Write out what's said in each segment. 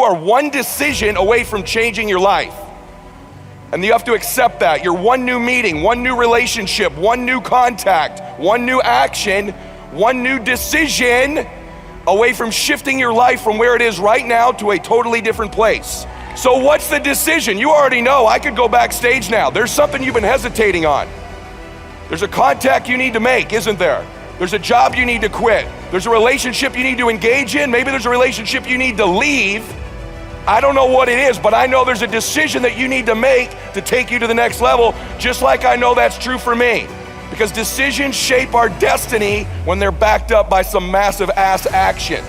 You are one decision away from changing your life. And you have to accept that. You're one new meeting, one new relationship, one new contact, one new action, one new decision away from shifting your life from where it is right now to a totally different place. So what's the decision? You already know. I could go backstage now. There's something you've been hesitating on. There's a contact you need to make, isn't there? There's a job you need to quit. There's a relationship you need to engage in. Maybe there's a relationship you need to leave. I don't know what it is, but I know there's a decision that you need to make to take you to the next level, just like I know that's true for me. Because decisions shape our destiny when they're backed up by some massive ass action.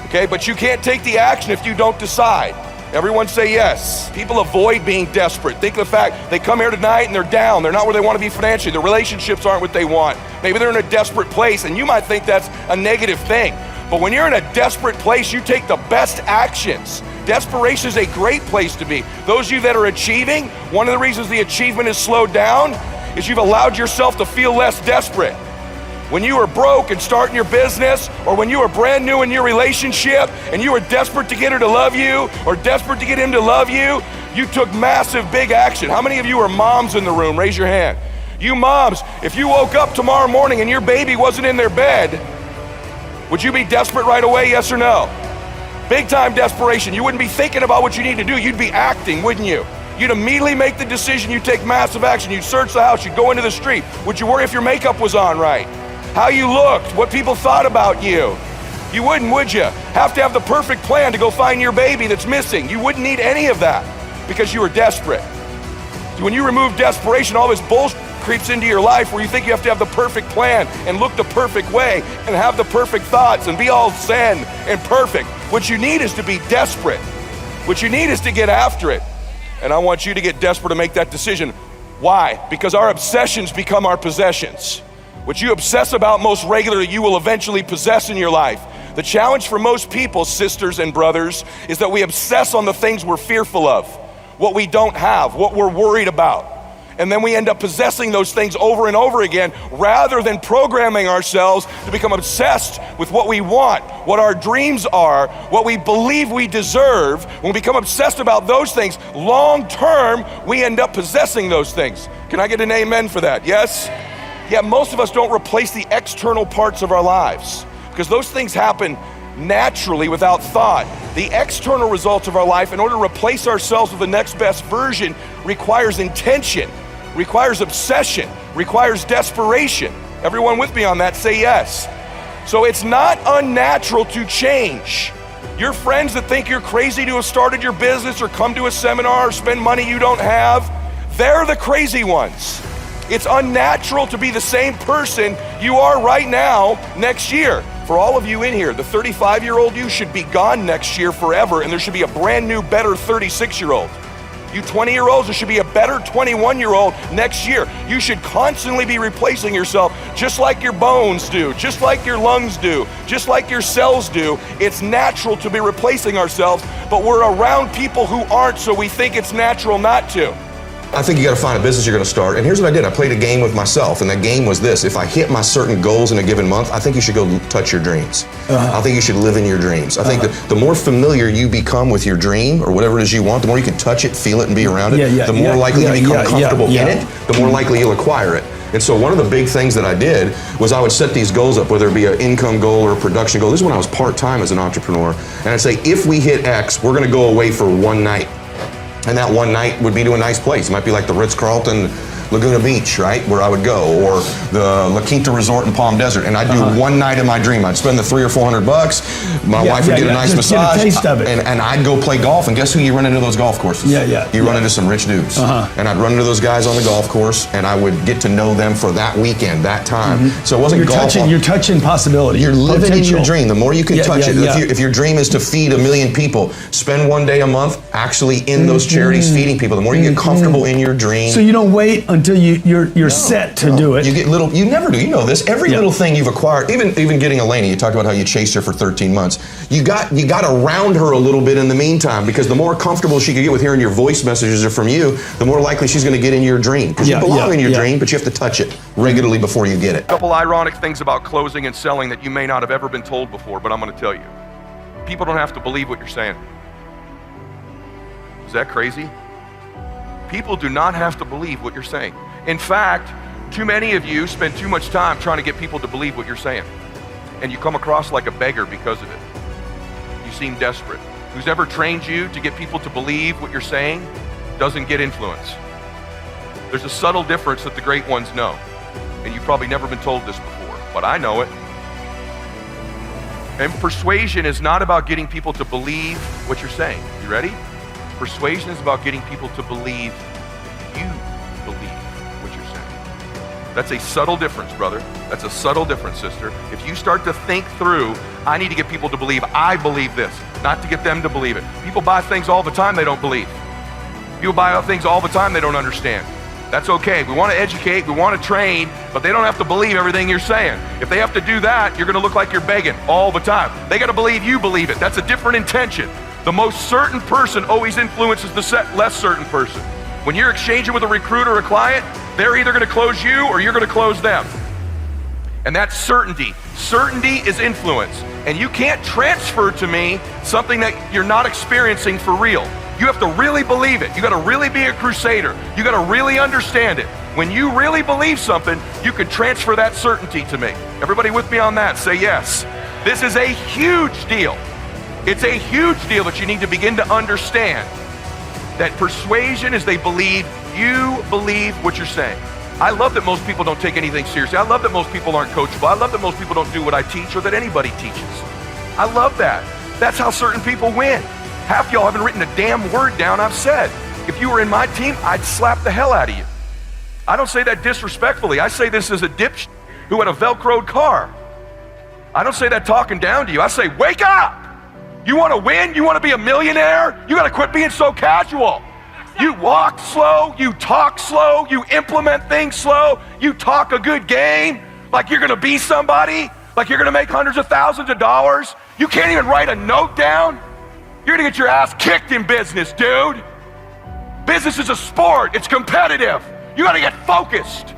Okay, but you can't take the action if you don't decide. Everyone say yes. People avoid being desperate. Think of the fact they come here tonight and they're down. They're not where they want to be financially. Their relationships aren't what they want. Maybe they're in a desperate place, and you might think that's a negative thing. But when you're in a desperate place, you take the best actions. Desperation is a great place to be. Those of you that are achieving, one of the reasons the achievement is slowed down is you've allowed yourself to feel less desperate. When you were broke and starting your business, or when you were brand new in your relationship and you were desperate to get her to love you or desperate to get him to love you, you took massive big action. How many of you are moms in the room? Raise your hand. You moms, if you woke up tomorrow morning and your baby wasn't in their bed, would you be desperate right away, yes or no? Big time desperation. You wouldn't be thinking about what you need to do. You'd be acting, wouldn't you? You'd immediately make the decision. You'd take massive action. You'd search the house. You'd go into the street. Would you worry if your makeup was on right? How you looked? What people thought about you? You wouldn't, would you? Have to have the perfect plan to go find your baby that's missing. You wouldn't need any of that because you were desperate. When you remove desperation, all this bullshit creeps into your life where you think you have to have the perfect plan and look the perfect way and have the perfect thoughts and be all zen and perfect. What you need is to be desperate. What you need is to get after it. And I want you to get desperate to make that decision. Why? Because our obsessions become our possessions. What you obsess about most regularly, you will eventually possess in your life. The challenge for most people, sisters and brothers, is that we obsess on the things we're fearful of, what we don't have, what we're worried about. And then we end up possessing those things over and over again rather than programming ourselves to become obsessed with what we want, what our dreams are, what we believe we deserve. When we become obsessed about those things, long term, we end up possessing those things. Can I get an amen for that? Yes? Yeah, most of us don't replace the external parts of our lives because those things happen naturally without thought. The external results of our life, in order to replace ourselves with the next best version, requires intention, requires obsession, requires desperation. Everyone with me on that, say yes. So it's not unnatural to change. Your friends that think you're crazy to have started your business or come to a seminar or spend money you don't have, they're the crazy ones. It's unnatural to be the same person you are right now next year. For all of you in here, the 35-year-old you should be gone next year forever, and there should be a brand new, better 36-year-old. You 20-year-olds, there should be a better 21-year-old next year. You should constantly be replacing yourself just like your bones do, just like your lungs do, just like your cells do. It's natural to be replacing ourselves, but we're around people who aren't, so we think it's natural not to. I think you got to find a business you're going to start. And here's what I did. I played a game with myself, and that game was this. If I hit my certain goals in a given month, I think you should go touch your dreams. I think you should live in your dreams. I think that the more familiar you become with your dream or whatever it is you want, the more you can touch it, feel it, and be around it, the more likely you become comfortable in it, the more likely you'll acquire it. And so one of the big things that I did was I would set these goals up, whether it be an income goal or a production goal. This is when I was part-time as an entrepreneur. And I'd say, if we hit X, we're going to go away for one night. And that one night would be to a nice place. It might be like the Ritz-Carlton Laguna Beach, right, where I would go, or the La Quinta Resort in Palm Desert, and I'd do one night of my dream. I'd spend the $300 or $400. My wife would get a nice massage, get a taste of it. And I'd go play golf. And guess who you run into those golf courses? You run into some rich dudes, and I'd run into those guys on the golf course, and I would get to know them for that weekend, that time. So it wasn't golf. You're touching possibility. You're living in your dream. The more you can touch it. If your dream is to feed 1 million people, spend one day a month actually in those charities feeding people. The more you get comfortable in your dream. So you don't wait until you're set to do it. You get little. You never do. You know this. Every little thing you've acquired, even getting Elena. You talked about how you chased her for 13 months. You got around her a little bit in the meantime, because the more comfortable she could get with hearing your voice messages are from you, the more likely she's going to get in your dream. Because you belong in your dream, but you have to touch it regularly before you get it. A couple ironic things about closing and selling that you may not have ever been told before, but I'm going to tell you. People don't have to believe what you're saying. Is that crazy? People do not have to believe what you're saying. In fact, too many of you spend too much time trying to get people to believe what you're saying. And you come across like a beggar because of it. You seem desperate. Who's ever trained you to get people to believe what you're saying doesn't get influence. There's a subtle difference that the great ones know. And you've probably never been told this before, but I know it. And persuasion is not about getting people to believe what you're saying. You ready? Persuasion is about getting people to believe you believe what you're saying. That's a subtle difference, brother. That's a subtle difference, sister. If you start to think through, I need to get people to believe I believe this, not to get them to believe it. People buy things all the time they don't believe. People buy things all the time they don't understand. That's okay. We want to educate, we want to train, but they don't have to believe everything you're saying. If they have to do that, you're going to look like you're begging all the time. They got to believe you believe it. That's a different intention. The most certain person always influences the less certain person. When you're exchanging with a recruiter or a client, they're either going to close you or you're going to close them. And that's certainty. Certainty is influence. And you can't transfer to me something that you're not experiencing for real. You have to really believe it. You got to really be a crusader. You got to really understand it. When you really believe something, you can transfer that certainty to me. Everybody with me on that? Say yes. This is a huge deal. It's a huge deal that you need to begin to understand that persuasion is they believe you believe what you're saying. I love that most people don't take anything seriously. I love that most people aren't coachable. I love that most people don't do what I teach or that anybody teaches. I love that. That's how certain people win. Half y'all haven't written a damn word down I've said. If you were in my team, I'd slap the hell out of you. I don't say that disrespectfully. I say this as a dipshit who had a Velcroed car. I don't say that talking down to you. I say, wake up! You want to win? You want to be a millionaire? You got to quit being so casual. You walk slow, you talk slow, you implement things slow, you talk a good game like you're going to be somebody, like you're going to make hundreds of thousands of dollars. You can't even write a note down. You're going to get your ass kicked in business, dude. Business is a sport. It's competitive. You got to get focused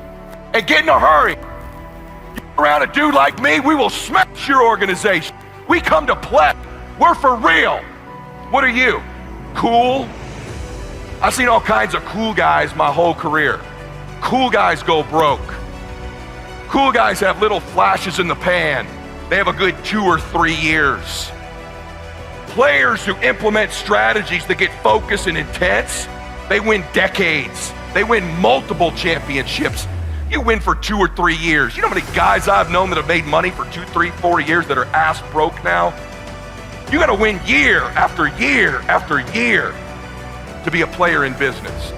and get in a hurry. You get around a dude like me, we will smash your organization. We come to play. We're for real. What are you? Cool? I've seen all kinds of cool guys my whole career. Cool guys go broke. Cool guys have little flashes in the pan. They have a good 2 or 3 years. Players who implement strategies that get focused and intense, they win decades. They win multiple championships. You win for 2 or 3 years. You know how many guys I've known that have made money for 2, 3, 4 years that are ass broke now? You gotta win year after year after year to be a player in business.